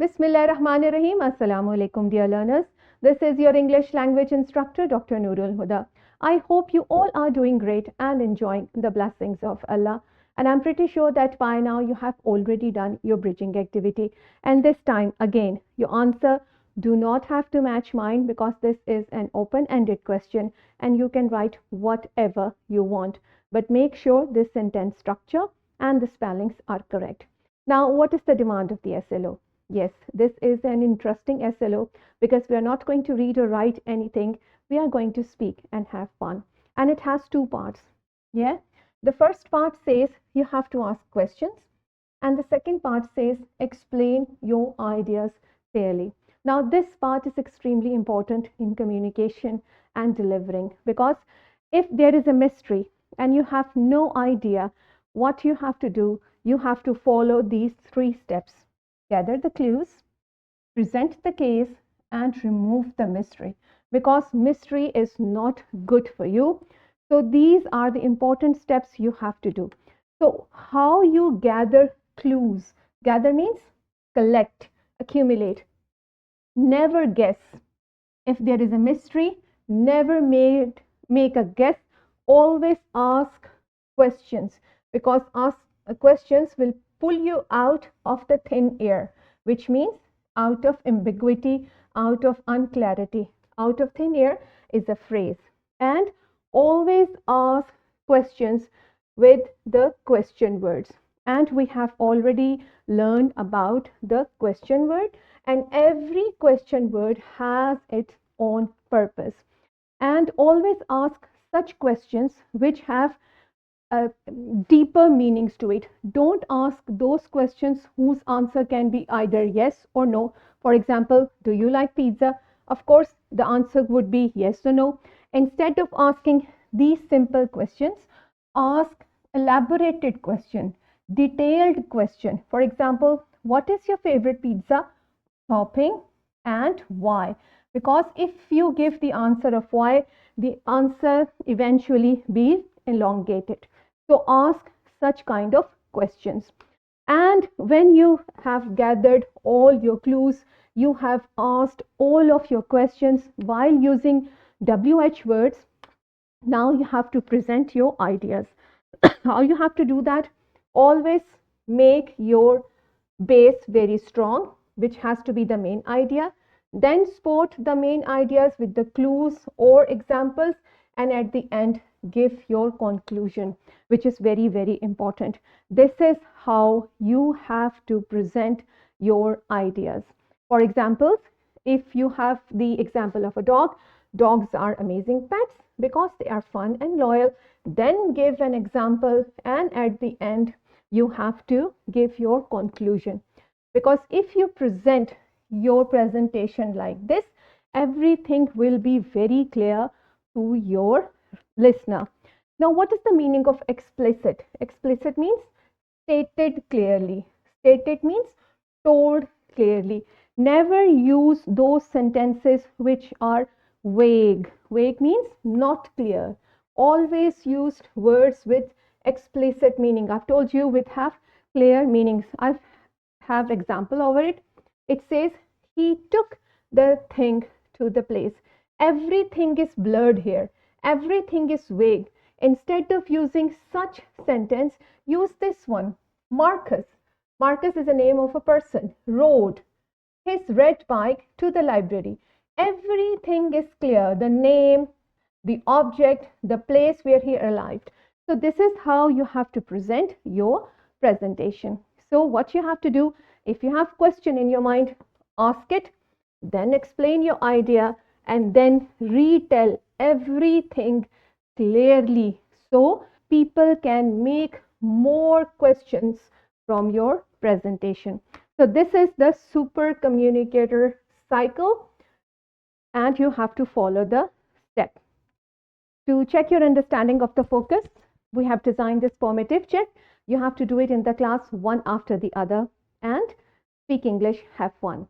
Bismillahirrahmanirrahim. Assalamu alaikum, dear learners. This is your English language instructor, Dr. Nurul Huda. I hope you all are doing great and enjoying the blessings of Allah. And I'm pretty sure that by now you have already done your bridging activity. And this time, again, your answer do not have to match mine because this is an open-ended question and you can write whatever you want. But make sure this sentence structure and the spellings are correct. Now, what is the demand of the SLO? Yes, this is an interesting SLO because we are not going to read or write anything. We are going to speak and have fun. And it has two parts. Yeah. The first part says you have to ask questions. And the second part says explain your ideas clearly. Now, this part is extremely important in communication and delivering because if there is a mystery and you have no idea what you have to do, you have to follow these 3 steps. Gather the clues, present the case, and remove the mystery because mystery is not good for you. So these are the important steps you have to do. So how you gather clues? Gather means collect, accumulate. Never guess. If there is a mystery, never make a guess. Always ask questions because questions will pull you out of the thin air, which means out of ambiguity, out of unclarity. Out of thin air is a phrase. And always ask questions with the question words. And we have already learned about the question word, and every question word has its own purpose. And always ask such questions which have deeper meanings to it. Don't ask those questions whose answer can be either yes or no. For example, do you like pizza? Of course, the answer would be yes or no. Instead of asking these simple questions, ask elaborated question, detailed question. For example, what is your favorite pizza topping and why? Because if you give the answer of why, the answer eventually be elongated. So ask such kind of questions. And when you have gathered all your clues, you have asked all of your questions while using WH words, now you have to present your ideas. How you have to do that? Always make your base very strong, which has to be the main idea. Then support the main ideas with the clues or examples, and at the end give your conclusion, which is very, very important. This is how you have to present your ideas. For example, if you have the example of a dog, dogs are amazing pets because they are fun and loyal. Then give an example, and at the end you have to give your conclusion. Because if you present your presentation like this, everything will be very clear to your listener. Now, what is the meaning of explicit? Explicit means stated clearly. Stated means told clearly. Never use those sentences which are vague. Vague means not clear. Always use words with explicit meaning. I've told you with have clear meanings. I have example over it. It says he took the thing to the place. Everything is blurred here. Everything is vague. Instead of using such sentence, use this one. Marcus. Marcus is a name of a person. Rode his red bike to the library. Everything is clear. The name, the object, the place where he arrived. So this is how you have to present your presentation. So what you have to do, if you have question in your mind, ask it, then explain your idea, and then retell everything clearly so people can make more questions from your presentation. So this is the super communicator cycle, and you have to follow the step. To check your understanding of the focus, we have designed this formative check. You have to do it in the class one after the other and speak English, have fun.